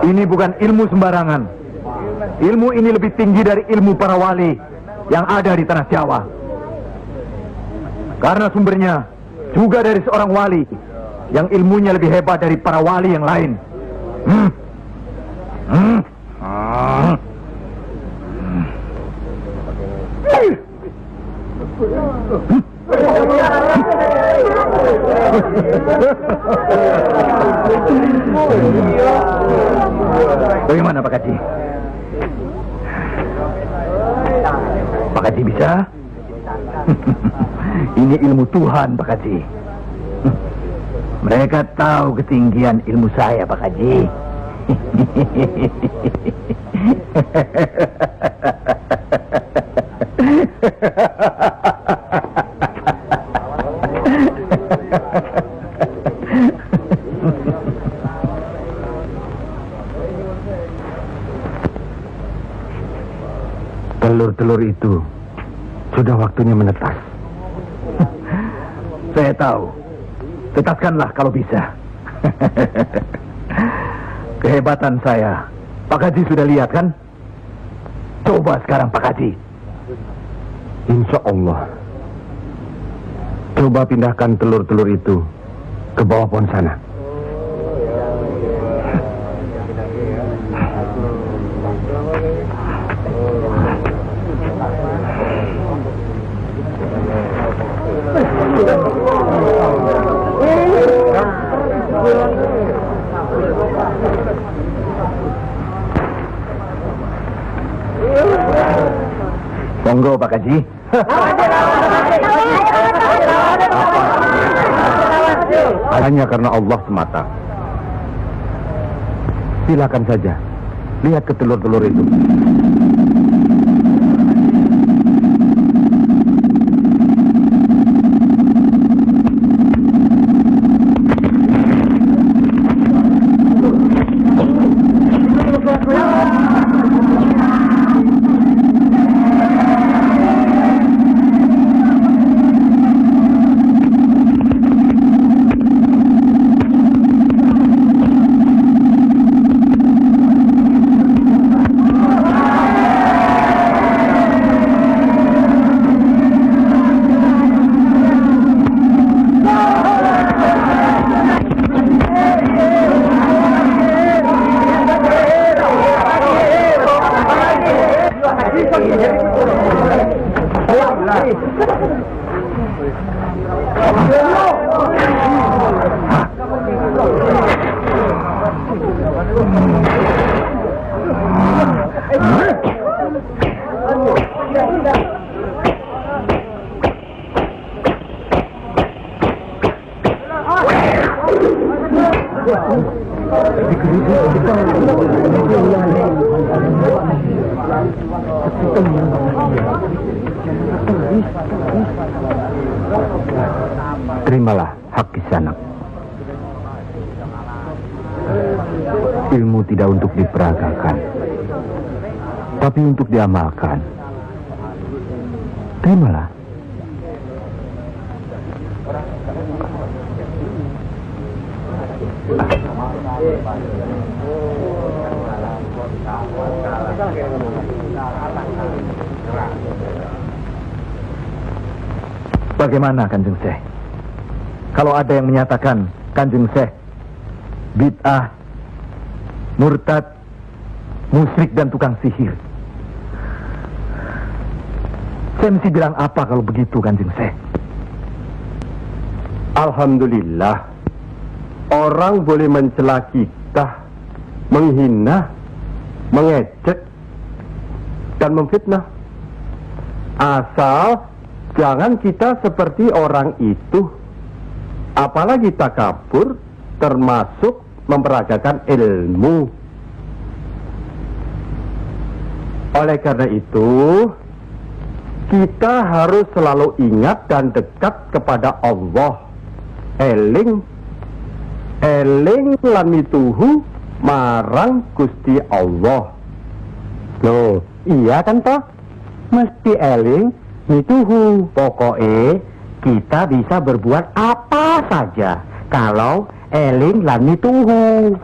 Ini bukan ilmu sembarangan. Ilmu ini lebih tinggi dari ilmu para wali yang ada di tanah Jawa. Karena sumbernya juga dari seorang wali yang ilmunya lebih hebat dari para wali yang lain. Bagaimana Pak Haji? Pak Haji bisa? Ini ilmu Tuhan Pak Haji. Mereka tahu ketinggian ilmu saya Pak Haji. Telur-telur itu sudah waktunya menetas. Saya tahu. Tetaskanlah kalau bisa. Kehebatan saya Pak Haji sudah lihat kan? Coba sekarang Pak Haji. Insya Allah. Coba pindahkan telur-telur itu ke bawah pohon sana. Monggo Pak Haji. Hanya karena Allah semata. Silakan saja. Lihat ke telur-telur itu. Terimalah hak kisanak. Ilmu tidak untuk diperagakan, tapi untuk diamalkan. Terimalah. Bagaimana Kanjeng Syekh? Kalau ada yang menyatakan Kanjeng Syekh bid'ah, murtad, musyrik dan tukang sihir, saya mesti bilang apa kalau begitu Kanjeng Syekh? Alhamdulillah, orang boleh mencela kita, menghina, mengejek, dan memfitnah, asal jangan kita seperti orang itu, apalagi takabur, termasuk memperagakan ilmu. Oleh karena itu, kita harus selalu ingat dan dekat kepada Allah. Eling eling lan mituhu marang Gusti Allah. Loh, iya kan toh? Mesti eling mituhu. Pokoknya kita bisa berbuat apa saja kalau eling lan mituhu.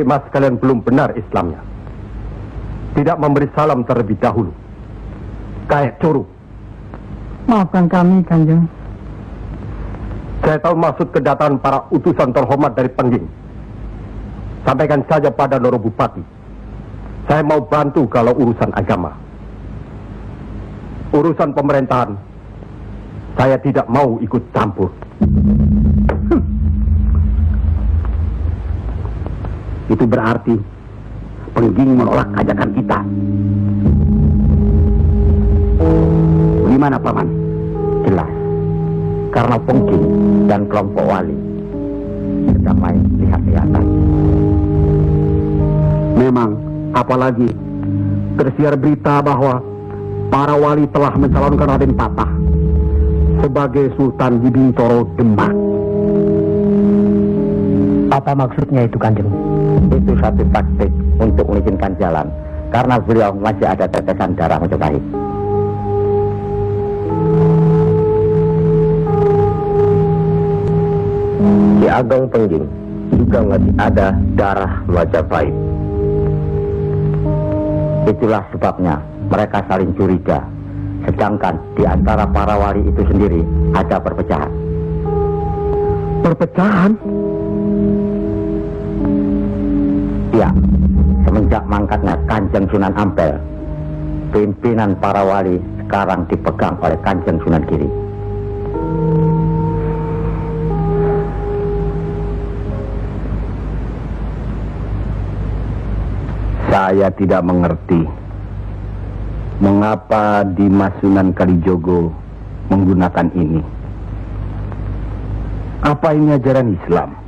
Mas, kalian belum benar Islamnya. Tidak memberi salam terlebih dahulu. Kayak curu. Maafkan kami, Kanjeng. Saya tahu maksud kedatangan para utusan terhormat dari Pengging. Sampaikan saja pada Loro Bupati. Saya mau bantu kalau urusan agama. Urusan pemerintahan, saya tidak mau ikut campur. Itu berarti Pengging menolak ajakan kita. Gimana Paman? Jelas, karena Pengging dan kelompok wali sedang main lihat-lihatan. Memang, apalagi tersiar berita bahwa para wali telah mencalonkan Raden Patah sebagai Sultan di Bintoro Demak. Apa maksudnya itu, Kanjeng? Itu satu taktik untuk mengizinkan jalan, karena beliau masih ada tetesan darah Majapahit. Ki Ageng Pengging juga masih ada darah Majapahit. Itulah sebabnya mereka saling curiga, sedangkan di antara para wali itu sendiri ada perpecahan. Perpecahan? Ya, semenjak mangkatnya Kanjeng Sunan Ampel, pimpinan para wali sekarang dipegang oleh Kanjeng Sunan Giri. Saya tidak mengerti mengapa Dimas Sunan Kalijogo menggunakan ini. Apa ini ajaran Islam?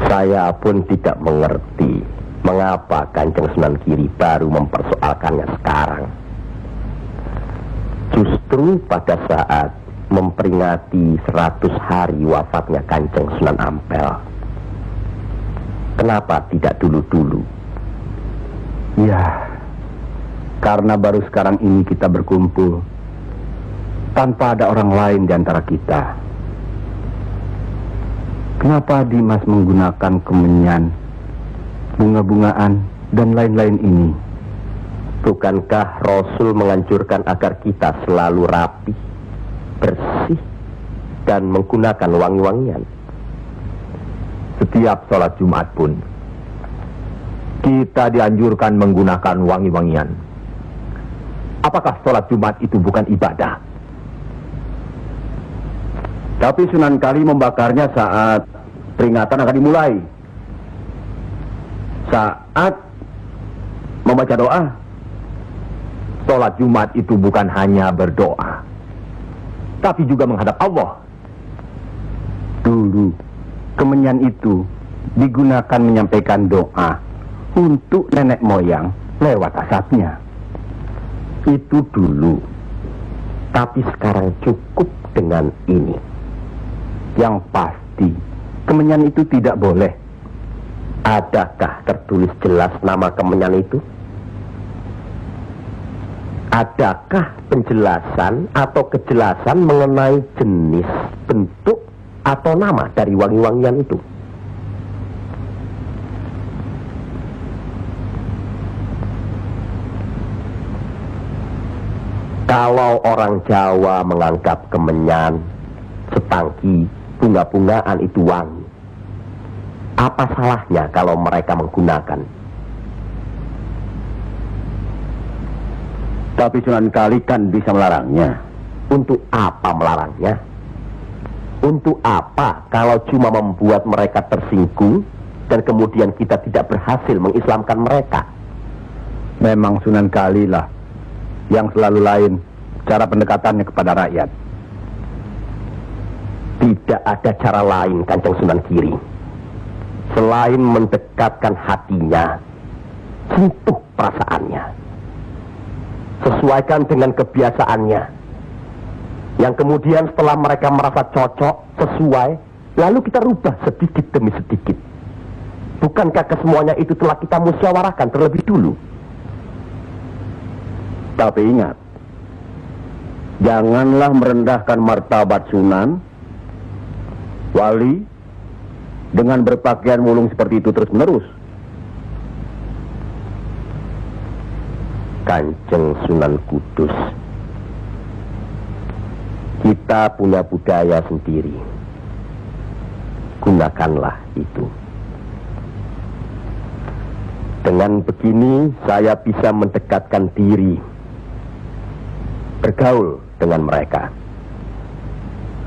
Saya pun tidak mengerti mengapa Kanjeng Sunan Giri baru mempersoalkannya sekarang. Justru pada saat memperingati 100 hari wafatnya Kanjeng Sunan Ampel. Kenapa tidak dulu-dulu? Ya, karena baru sekarang ini kita berkumpul tanpa ada orang lain di antara kita. Kenapa Dimas menggunakan kemenyan, bunga-bungaan, dan lain-lain ini? Bukankah Rasul menganjurkan agar kita selalu rapi, bersih, dan menggunakan wangi-wangian? Setiap sholat Jumat pun kita dianjurkan menggunakan wangi-wangian. Apakah sholat Jumat itu bukan ibadah? Tapi Sunan Kali membakarnya saat peringatan akan dimulai. Saat membaca doa. Sholat Jumat itu bukan hanya berdoa, tapi juga menghadap Allah. Dulu, kemenyan itu digunakan menyampaikan doa untuk nenek moyang lewat asapnya. Itu dulu. Tapi sekarang cukup dengan ini. Yang pasti, kemenyan itu tidak boleh. Adakah tertulis jelas nama kemenyan itu? Adakah penjelasan atau kejelasan mengenai jenis, bentuk, atau nama dari wangi-wangian itu? Kalau orang Jawa menganggap kemenyan, setangki, bunga-bungaan itu wangi, apa salahnya kalau mereka menggunakan? Tapi Sunan Kali kan bisa melarangnya. Untuk apa melarangnya? Untuk apa kalau cuma membuat mereka tersinggung dan kemudian kita tidak berhasil mengislamkan mereka? Memang Sunan Kali lah yang selalu lain cara pendekatannya kepada rakyat. Tidak ada cara lain, Kanjeng Sunan Giri, selain mendekatkan hatinya, sentuh perasaannya, sesuaikan dengan kebiasaannya, yang kemudian setelah mereka merasa cocok, sesuai, lalu kita rubah sedikit demi sedikit. Bukankah kesemuanya itu telah kita musyawarahkan terlebih dulu? Tapi ingat, janganlah merendahkan martabat Sunan Wali dengan berpakaian mulung seperti itu terus-menerus. Kanjeng Sunan Kudus, kita punya budaya sendiri. Gunakanlah itu. Dengan begini saya bisa mendekatkan diri, bergaul dengan mereka.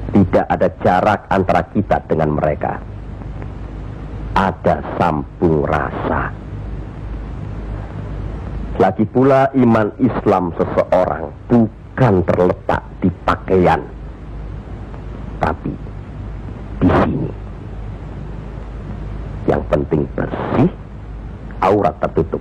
Tidak ada jarak antara kita dengan mereka. Ada sambung rasa. Lagi pula iman Islam seseorang bukan terletak di pakaian, tapi di sini. Yang penting bersih, aurat tertutup.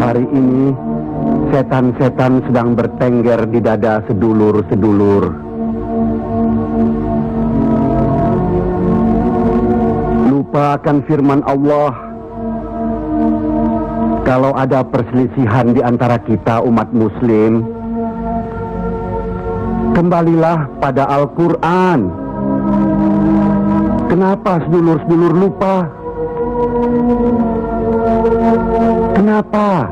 Hari ini setan-setan sedang bertengger di dada sedulur-sedulur. Lupa akan firman Allah. Kalau ada perselisihan di antara kita umat muslim, kembalilah pada Al-Quran. Kenapa sedulur-sedulur lupa? Kenapa?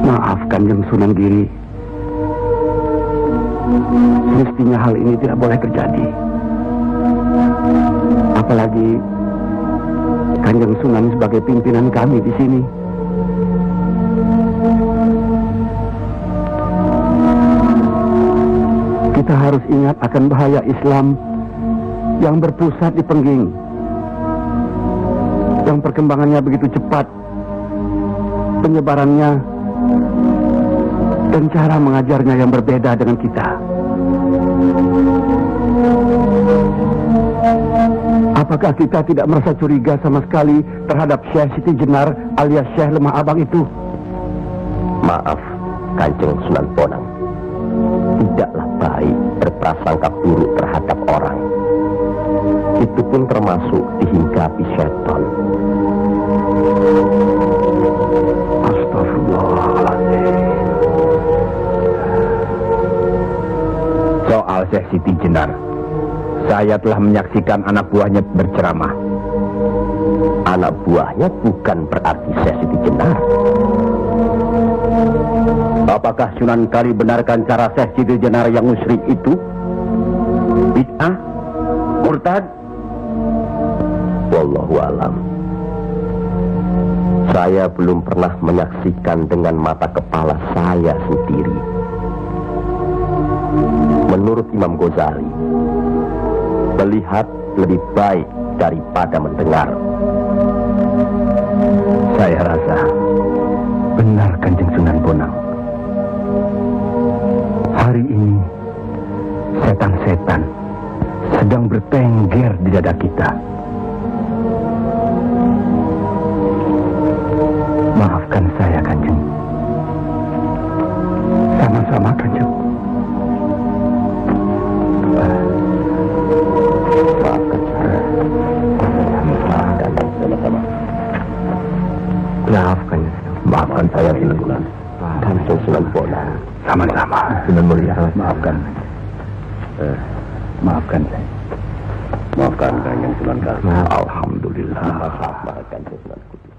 Maaf Kanjeng Sunan Giri. Mestinya hal ini tidak boleh terjadi. Apalagi Kanjeng Sunan sebagai pimpinan kami di sini. Kita harus ingat akan bahaya Islam yang berpusat di Pengging, yang perkembangannya begitu cepat, penyebarannya dan cara mengajarnya yang berbeda dengan kita. Apakah kita tidak merasa curiga sama sekali terhadap Syekh Siti Jenar alias Syekh Lemah Abang itu? Maaf, Kanjeng Sunan Bonang. Tidaklah baik berprasangka buruk terhadap orang. Itu pun termasuk dihinggapi setan. Astagfirullahaladzim. Soal Syekh Siti Jenar, saya telah menyaksikan anak buahnya berceramah. Anak buahnya bukan berarti Syekh Siti Jenar. Apakah Sunan Kali benarkan cara Syekh Siti Jenar yang musyrik itu? Bid'ah? Murtad? Wallahu alam. Saya belum pernah menyaksikan dengan mata kepala saya sendiri. Menurut Imam Ghazali, melihat lebih baik daripada mendengar. Saya rasa benar Kanjeng Sunan Bonang. Hari ini setan-setan sedang bertengger di dada kita. Maafkan saya Kanjeng. Sama-sama Kanjeng. Maafkan saya. Maafkan sama-sama. Maafkan. Maafkan saya Sunan. Kanjeng Sunan Bonang. Sama-sama. Sunan Mulia. Maafkan. Maafkan saya. Maafkan Kanjeng Sunan Kali. Alhamdulillah. Maafkan Kanjeng Sunan Kudus.